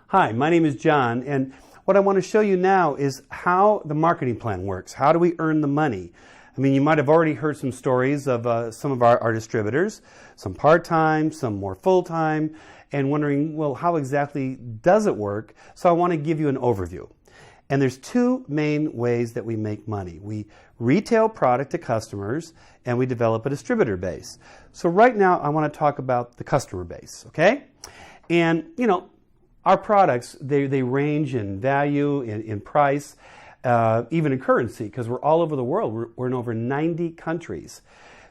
Hi, my name is John, and what I want to show you now is how the marketing plan works. How do we earn the money? I mean, you might have already heard some stories of some of our distributors, some part-time, some more full-time, and wondering, well, how exactly does it work? So I want to give you an overview. And there's two main ways that we make money. We retail product to customers, and we develop a distributor base. So right now, I want to talk about the customer base, okay? And, you know, our products, they range in value, in price, even in currency, because we're all over the world. We're in over 90 countries.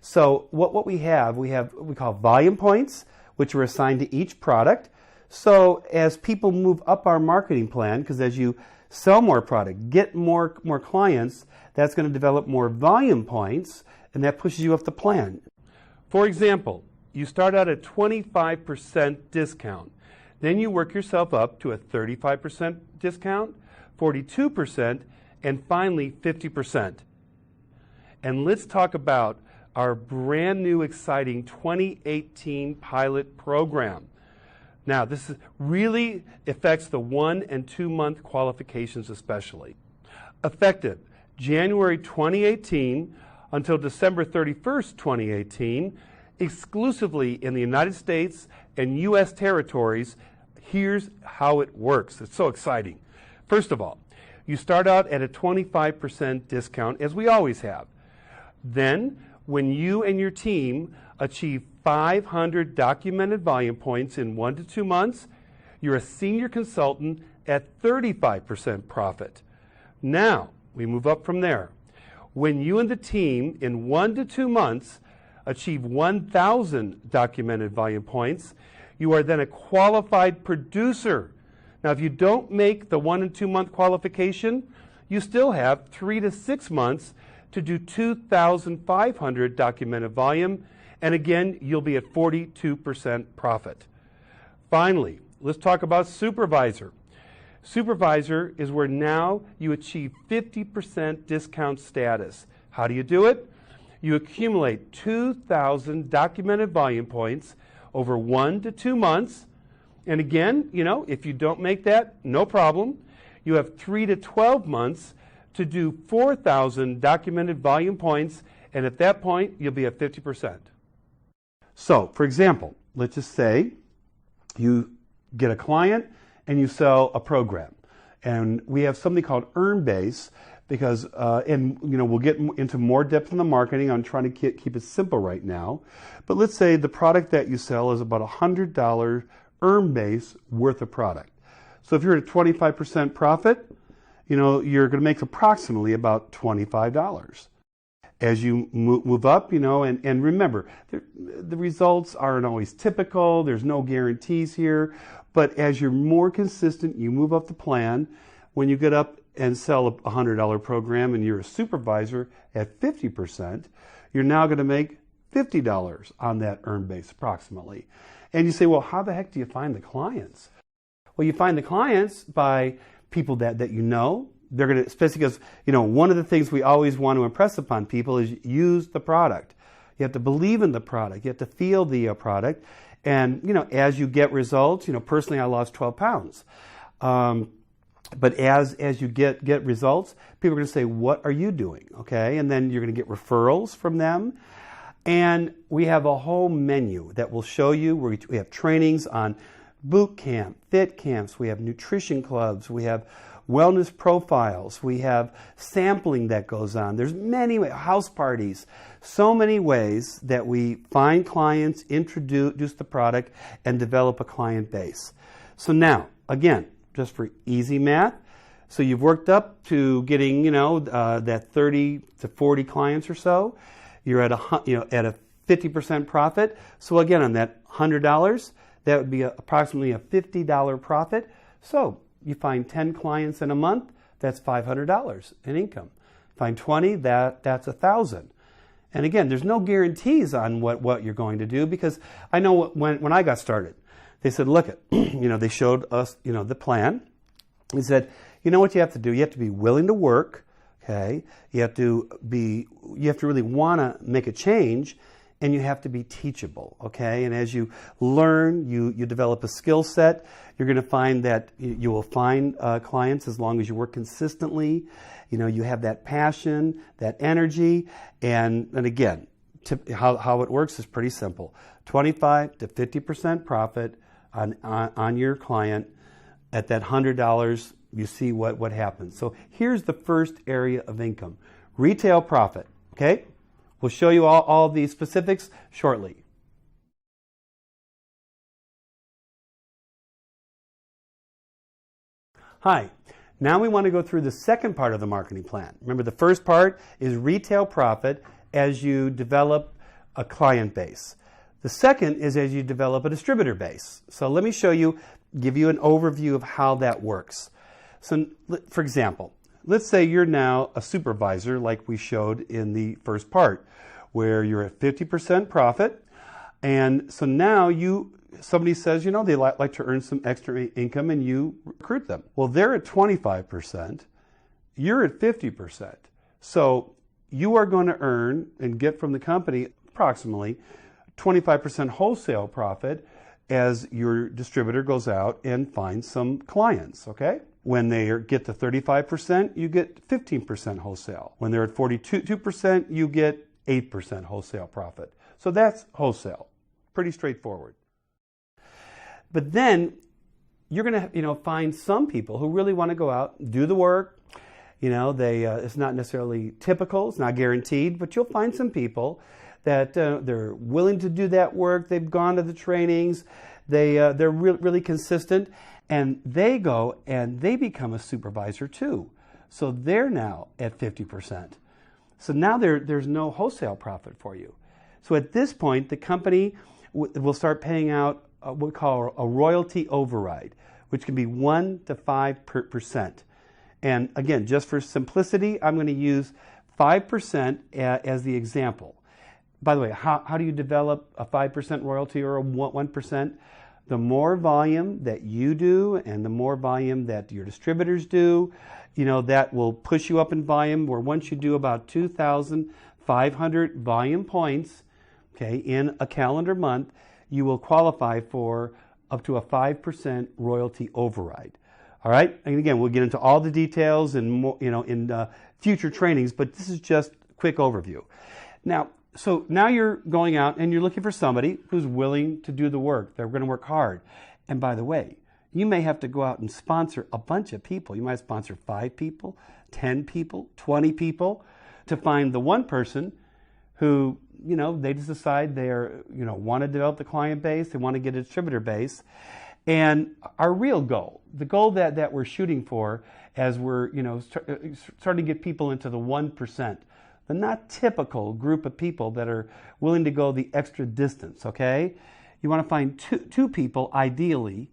So what we have what we call volume points, which are assigned to each product. So as people move up our marketing plan, because as you sell more product, get more clients, that's going to develop more volume points, and that pushes you up the plan. For example, you start out at 25% discount. Then you work yourself up to a 35% discount, 42%, and finally 50%. And let's talk about our brand new exciting 2018 pilot program. Now, this really affects the 1 and 2 month qualifications especially. Effective January 2018 until December 31st, 2018, exclusively in the United States and U.S. territories. Here's how it works. It's so exciting. First of all, you start out at a 25% discount, as we always have. Then, when you and your team achieve 500 documented volume points in 1 to 2 months, you're a senior consultant at 35% profit. Now, we move up from there. When you and the team in 1 to 2 months achieve 1,000 documented volume points, you are then a qualified producer. Now, if you don't make the 1 and 2 month qualification, you still have 3 to 6 months to do 2,500 documented volume, and again, you'll be at 42% profit. Finally, let's talk about supervisor. Supervisor is where now you achieve 50% discount status. How do you do it? You accumulate 2,000 documented volume points over 1 to 2 months. And again, you know, if you don't make that, no problem. You have 3 to 12 months to do 4,000 documented volume points, and at that point, you'll be at 50%. So, for example, let's just say you get a client and you sell a program. And we have something called Earn Base, because, and you know, we'll get into more depth in the marketing. I'm trying to keep it simple right now. But let's say the product that you sell is about $100 Earn Base worth of product. So if you're at a 25% profit, you know, you're going to make approximately about $25. As you move up, you know, and remember, the results aren't always typical. There's no guarantees here. But as you're more consistent, you move up the plan. When you get up and sell a $100 program and you're a supervisor at 50%, you're now going to make $50 on that earn base approximately. And you say, well, how the heck do you find the clients? Well, you find the clients by people that you know. They're going to, especially because, you know, one of the things we always want to impress upon people is use the product. You have to believe in the product. You have to feel the product. And, you know, as you get results, you know, personally I lost 12 pounds. But as you get results, people are going to say, what are you doing? Okay, and then you're going to get referrals from them. And we have a whole menu that will show you where we have trainings on boot camp, fit camps, we have nutrition clubs, we have wellness profiles, we have sampling that goes on. There's many ways, house parties, so many ways that we find clients, introduce the product, and develop a client base. So now, again, just for easy math, so you've worked up to getting, you know, that 30 to 40 clients or so. You're at a 50% profit. So again, on that $100, that would be approximately a $50 profit. So you find 10 clients in a month, that's $500 in income. Find 20, that's $1,000. And again, there's no guarantees on what you're going to do, because I know when I got started, they said, look, you know, they showed us, you know, the plan. They said, you know what you have to do? You have to be willing to work, okay? You have to really want to make a change, and you have to be teachable, okay? And as you learn, you develop a skill set. You're going to find that you will find clients as long as you work consistently. You know, you have that passion, that energy, and again, how it works is pretty simple. 25 to 50% profit on your client. At that $100, you see what happens. So here's the first area of income, retail profit, okay? We'll show you all the specifics shortly. Hi, now we want to go through the second part of the marketing plan. Remember, the first part is retail profit as you develop a client base. The second is as you develop a distributor base. So let me show you, give you an overview of how that works. So for example, let's say you're now a supervisor like we showed in the first part, where you're at 50% profit. And so now somebody says, you know, they like to earn some extra income, and you recruit them. Well, they're at 25%, you're at 50%. So you are going to earn and get from the company approximately 25% wholesale profit as your distributor goes out and finds some clients, okay? When they get to 35%, you get 15% wholesale. When they're at 42%, you get 8% wholesale profit. So that's wholesale. Pretty straightforward. But then you're going to, find some people who really want to go out and do the work. You know, it's not necessarily typical, it's not guaranteed, but you'll find some people that they're willing to do that work. They've gone to the trainings. They're really consistent, and they go and they become a supervisor too. So they're now at 50%. So now there's no wholesale profit for you. So at this point, the company will start paying out what we call a royalty override, which can be 1 to 5%. And again, just for simplicity, I'm going to use 5% as the example. By the way, how do you develop a 5% royalty or a 1%? The more volume that you do and the more volume that your distributors do, that will push you up in volume, where once you do about 2,500 volume points, okay, in a calendar month, you will qualify for up to a 5% royalty override. All right? And again, we'll get into all the details and more, in future trainings, but this is just a quick overview. So now you're going out and you're looking for somebody who's willing to do the work. They're going to work hard. And by the way, you may have to go out and sponsor a bunch of people. You might sponsor 5 people, 10 people, 20 people to find the one person who, they just decide they're, want to develop the client base, they want to get a distributor base. And our real goal, the goal that we're shooting for as we're, starting to get people into the 1%, the not typical group of people that are willing to go the extra distance, okay? You want to find two people, ideally,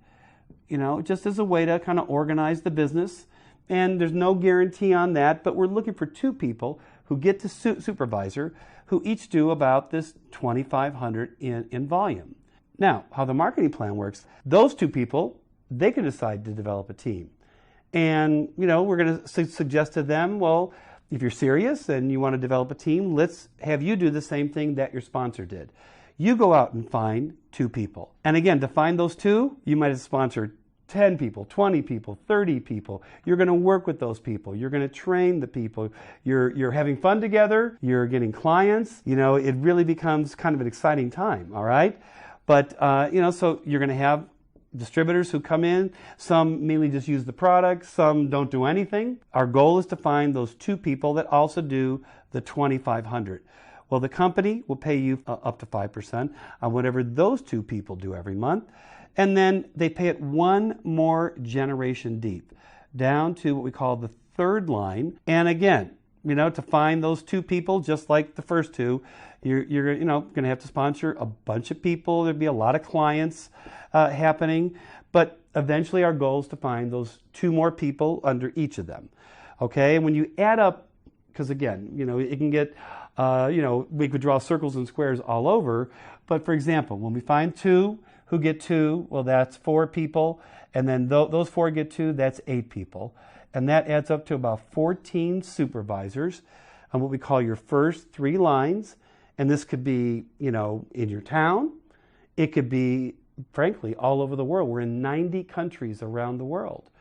just as a way to kind of organize the business. And there's no guarantee on that, but we're looking for 2 people who get to supervisor, who each do about this 2,500 in volume. Now, how the marketing plan works, those 2 people, they can decide to develop a team. And, we're going to suggest to them, well, if you're serious and you want to develop a team, let's have you do the same thing that your sponsor did. You go out and find 2 people. And again, to find those 2, you might have sponsored 10 people, 20 people, 30 people. You're going to work with those people. You're going to train the people. You're having fun together. You're getting clients. It really becomes kind of an exciting time, all right? But, so you're going to have distributors who come in. Some mainly just use the product. Some don't do anything. Our goal is to find those 2 people that also do the 2,500. Well, the company will pay you up to 5% on whatever those 2 people do every month. And then they pay it one more generation deep, down to what we call the 3rd line. And again, to find those 2 people, just like the first 2, you're going to have to sponsor a bunch of people. There'll be a lot of clients happening, but eventually our goal is to find those 2 more people under each of them. Okay, and when you add up, because again, it can get, we could draw circles and squares all over. But for example, when we find 2 who get 2, well, that's 4 people, and then those 4 get 2, that's 8 people. And that adds up to about 14 supervisors on what we call your first 3 lines. And this could be, in your town. It could be, frankly, all over the world. We're in 90 countries around the world.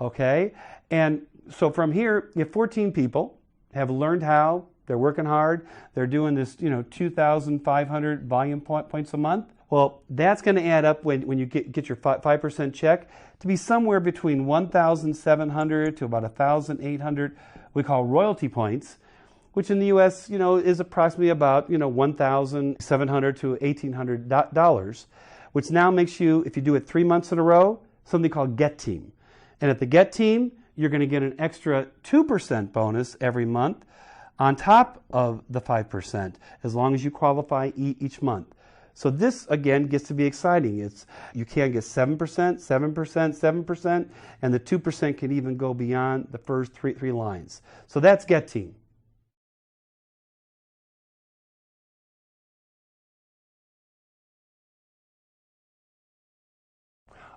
Okay? And so from here, if 14 people have learned how, they're working hard, they're doing this, 2,500 volume points a month, well, that's going to add up when you get your 5% check to be somewhere between 1,700 to about 1,800 we call royalty points, which in the U.S., is approximately about, $1,700 to $1,800, which now makes you, if you do it 3 months in a row, something called Get Team. And at the Get Team, you're going to get an extra 2% bonus every month on top of the 5%, as long as you qualify each month. So this, again, gets to be exciting. You can get 7%, 7%, 7%, and the 2% can even go beyond the first three lines. So that's Get Team.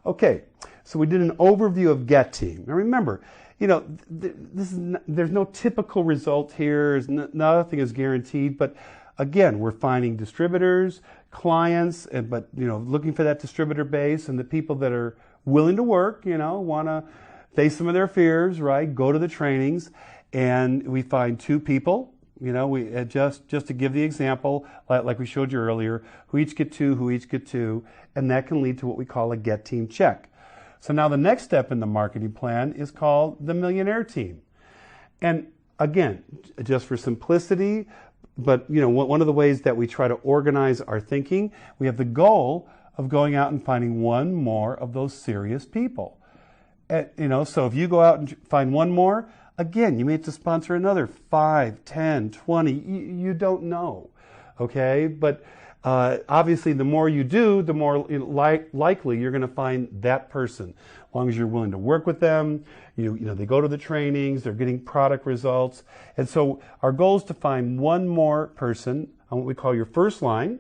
Okay, so we did an overview of Get Team. Now remember, there's no typical result here. Nothing is guaranteed, but again, we're finding distributors, clients, but looking for that distributor base and the people that are willing to work, want to face some of their fears, right? Go to the trainings, and we find 2 people. We just to give the example, like we showed you earlier, who each get 2, and that can lead to what we call a Get Team check. So now the next step in the marketing plan is called the Millionaire Team. And again, just for simplicity, but one of the ways that we try to organize our thinking, we have the goal of going out and finding one more of those serious people. So if you go out and find one more, again, you may have to sponsor another 5, 10, 20. You don't know, okay? But obviously, the more you do, the more likely you're going to find that person. As long as you're willing to work with them, they go to the trainings, they're getting product results. And so our goal is to find one more person on what we call your first line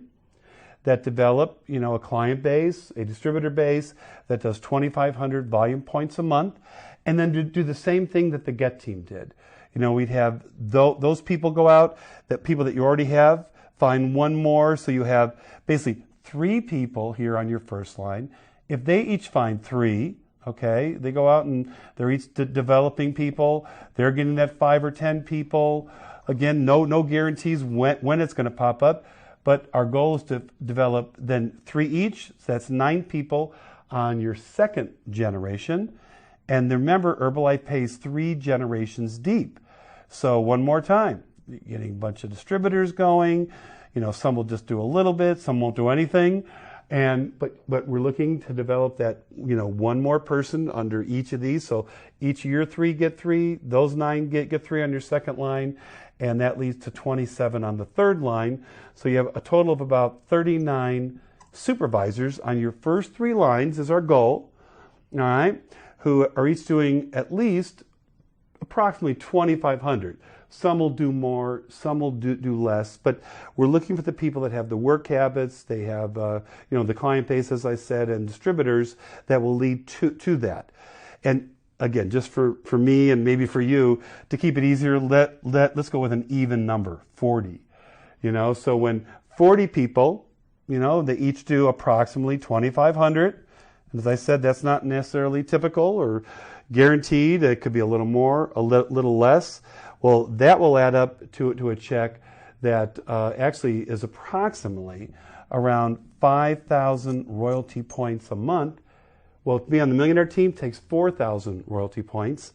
that develop, a client base, a distributor base that does 2,500 volume points a month, and then to do the same thing that the Get Team did. We'd have those people go out, that people that you already have, find one more, so you have basically 3 people here on your first line. If they each find 3, okay, they go out and they're each developing people, they're getting that 5 or 10 people. Again, no guarantees when it's going to pop up, but our goal is to develop then 3 each, so that's 9 people on your second generation. And remember, Herbalife pays 3 generations deep. So one more time, you're getting a bunch of distributors going. Some will just do a little bit, some won't do anything. But we're looking to develop that, one more person under each of these. So each year 3 get 3, those 9 get 3 on your second line, and that leads to 27 on the third line. So you have a total of about 39 supervisors on your first 3 lines is our goal, all right, who are each doing at least approximately 2,500. Some will do more, some will do less, but we're looking for the people that have the work habits, they have the client base, as I said, and distributors that will lead to that. And again, just for me and maybe for you, to keep it easier, let's go with an even number, 40. So when 40 people, they each do approximately 2,500. And as I said, that's not necessarily typical or guaranteed. It could be a little more, a little less. Well, that will add up to a check that actually is approximately around 5,000 royalty points a month. Well, to be on the Millionaire Team takes 4,000 royalty points.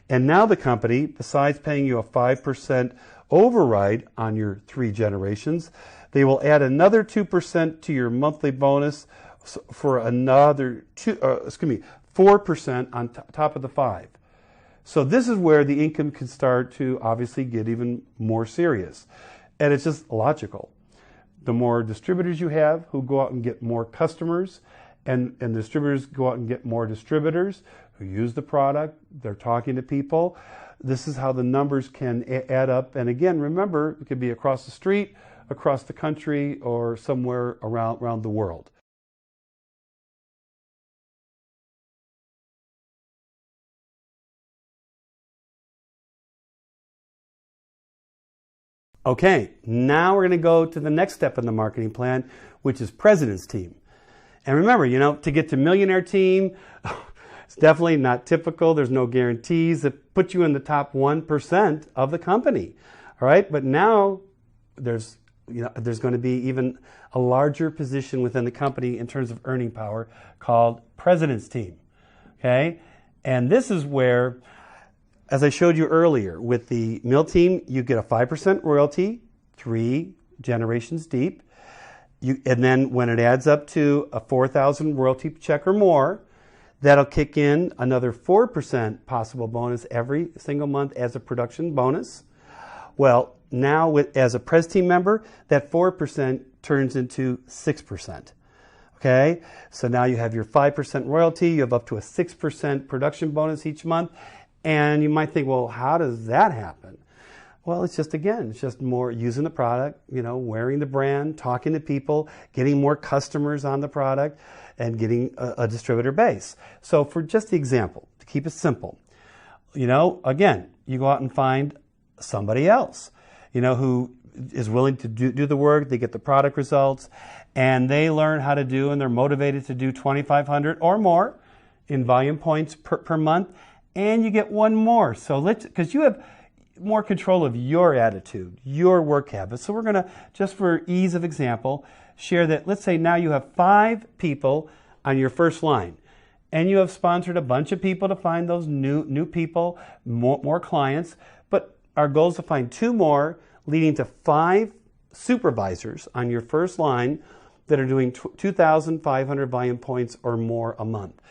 And now the company, besides paying you a 5% override on your 3 generations, they will add another 2% to your monthly bonus for another 4% on top of the 5. So this is where the income can start to obviously get even more serious. And it's just logical. The more distributors you have who go out and get more customers, and the distributors go out and get more distributors who use the product, they're talking to people. This is how the numbers can add up. And again, remember, it could be across the street, across the country, or somewhere around the world. Okay, now we're going to go to the next step in the marketing plan, which is President's Team. And remember, to get to Millionaire Team, it's definitely not typical. There's no guarantees that put you in the top 1% of the company. All right, but now there's going to be even a larger position within the company in terms of earning power called President's Team. Okay, and this is where, as I showed you earlier, with the Mill Team, you get a 5% royalty, 3 generations deep. And then when it adds up to a $4,000 royalty check or more, that'll kick in another 4% possible bonus every single month as a production bonus. Well, now as a Pres Team member, that 4% turns into 6%. Okay, so now you have your 5% royalty, you have up to a 6% production bonus each month, and you might think, well, how does that happen? Well, it's just more using the product, wearing the brand, talking to people, getting more customers on the product, and getting a distributor base. So for just the example, to keep it simple, again, you go out and find somebody else, who is willing to do the work, they get the product results, and they learn how to do, and they're motivated to do 2,500 or more in volume points per month, and you get one more. So because you have more control of your attitude, your work habits. So we're going to, just for ease of example, share that, let's say now you have 5 people on your first line, and you have sponsored a bunch of people to find those new people, more clients, but our goal is to find 2 more, leading to 5 supervisors on your first line that are doing 2,500 volume points or more a month.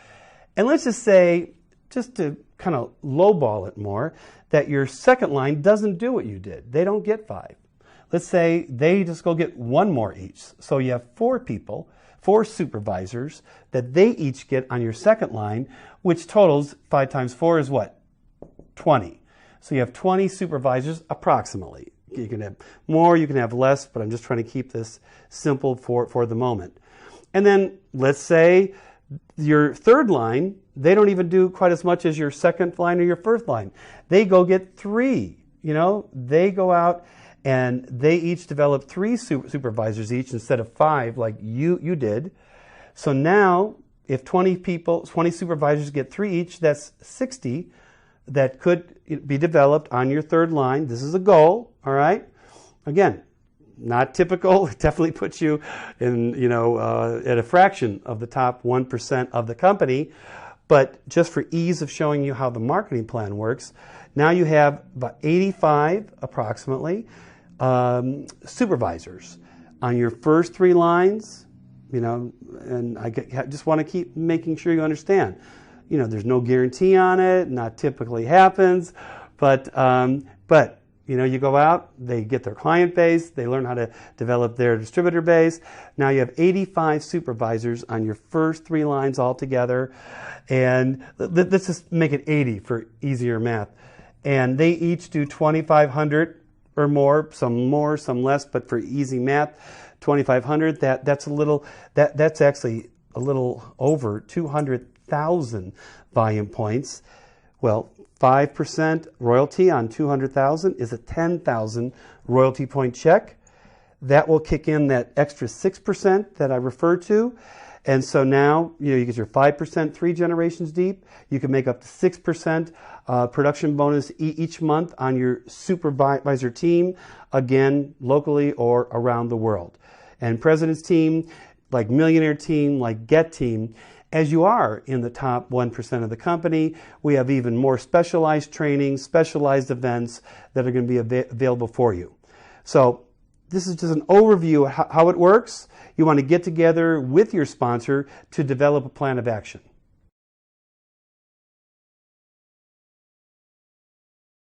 And let's just say, just to kind of lowball it more, that your second line doesn't do what you did. They don't get 5. Let's say they just go get 1 more each. So you have 4 people, 4 supervisors that they each get on your second line, which totals 5 times 4 is what? 20. So you have 20 supervisors approximately. You can have more, you can have less, but I'm just trying to keep this simple for the moment. And then let's say your third line, they don't even do quite as much as your second line or your first line. They go get 3. They go out and they each develop 3 supervisors each instead of 5 like you did. So now if 20 supervisors get 3 each, that's 60 that could be developed on your third line. This is a goal, all right? Again, not typical. It definitely puts you in, at a fraction of the top 1% of the company. But just for ease of showing you how the marketing plan works, now you have about 85 approximately supervisors on your first 3 lines, and I just want to keep making sure you understand. There's no guarantee on it, not typically happens, but you go out, they get their client base, they learn how to develop their distributor base. Now you have 85 supervisors on your first 3 lines altogether, and let's just make it 80 for easier math. And they each do 2,500 or more, some less, but for easy math, 2,500. That's actually a little over 200,000 volume points. Well, 5% royalty on 200,000 is a 10,000 royalty point check. That will kick in that extra 6% that I referred to. And so now, you get your 5%, 3 generations deep. You can make up to 6% production bonus each month on your supervisor team, again, locally or around the world. And President's Team, like Millionaire Team, like Get Team, as you are in the top 1% of the company, we have even more specialized training, specialized events that are going to be available for you. So this is just an overview of how it works. You want to get together with your sponsor to develop a plan of action.